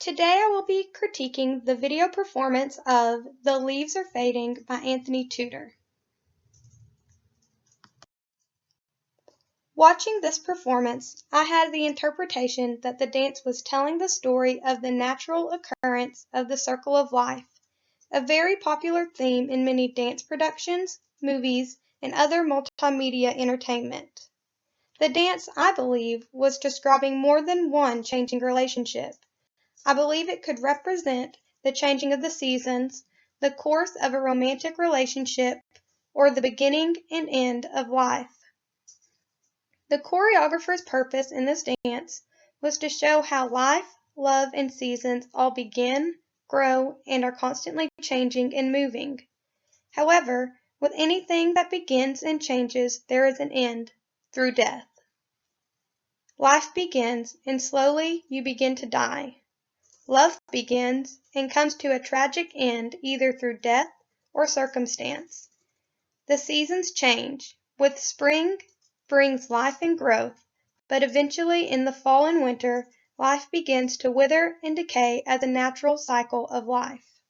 Today I will be critiquing the video performance of The Leaves Are Fading by Anthony Tudor. Watching this performance, I had the interpretation that the dance was telling the story of the natural occurrence of the circle of life, a very popular theme in many dance productions, movies, and other multimedia entertainment. The dance, I believe, was describing more than one changing relationship. I believe it could represent the changing of the seasons, the course of a romantic relationship, or the beginning and end of life. The choreographer's purpose in this dance was to show how life, love, and seasons all begin, grow, and are constantly changing and moving. However, with anything that begins and changes, there is an end, through death. Life begins, and slowly you begin to die. Love begins and comes to a tragic end either through death or circumstance. The seasons change. With spring brings life and growth, but eventually in the fall and winter, life begins to wither and decay as a natural cycle of life.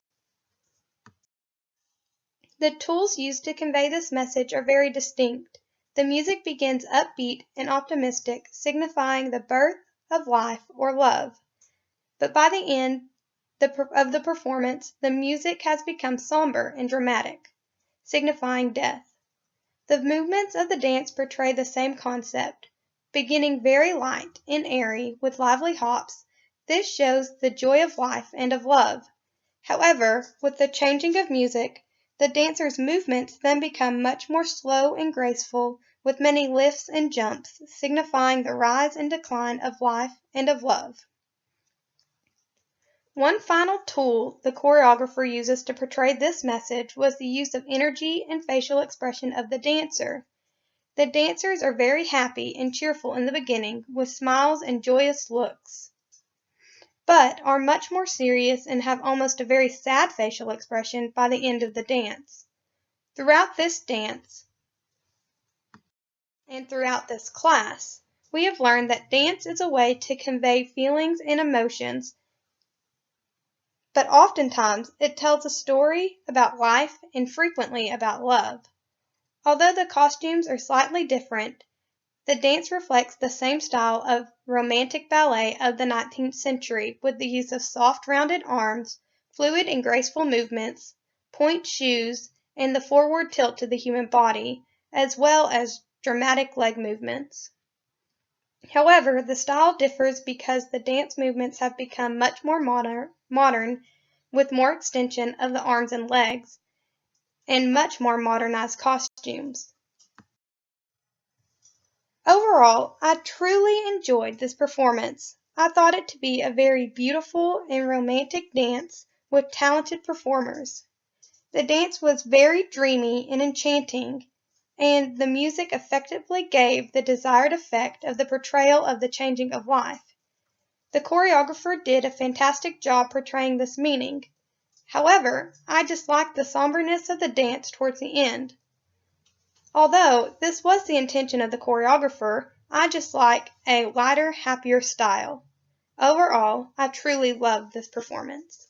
The tools used to convey this message are very distinct. The music begins upbeat and optimistic, signifying the birth of life or love. But by the end of the performance, the music has become somber and dramatic, signifying death. The movements of the dance portray the same concept. Beginning very light and airy with lively hops, this shows the joy of life and of love. However, with the changing of music, the dancer's movements then become much more slow and graceful, with many lifts and jumps, signifying the rise and decline of life and of love. One final tool the choreographer uses to portray this message was the use of energy and facial expression of the dancer. The dancers are very happy and cheerful in the beginning, with smiles and joyous looks, but are much more serious and have almost a very sad facial expression by the end of the dance. Throughout this dance and throughout this class, we have learned that dance is a way to convey feelings and emotions, but oftentimes it tells a story about life and frequently about love. Although the costumes are slightly different, the dance reflects the same style of romantic ballet of the 19th century with the use of soft rounded arms, fluid and graceful movements, point shoes, and the forward tilt to the human body, as well as dramatic leg movements. However, the style differs because the dance movements have become much more modern with more extension of the arms and legs, and much more modernized costumes. Overall, I truly enjoyed this performance. I thought it to be a very beautiful and romantic dance with talented performers. The dance was very dreamy and enchanting, and the music effectively gave the desired effect of the portrayal of the changing of life. The choreographer did a fantastic job portraying this meaning. However, I disliked the somberness of the dance towards the end. Although this was the intention of the choreographer, I just like a lighter, happier style. Overall, I truly loved this performance.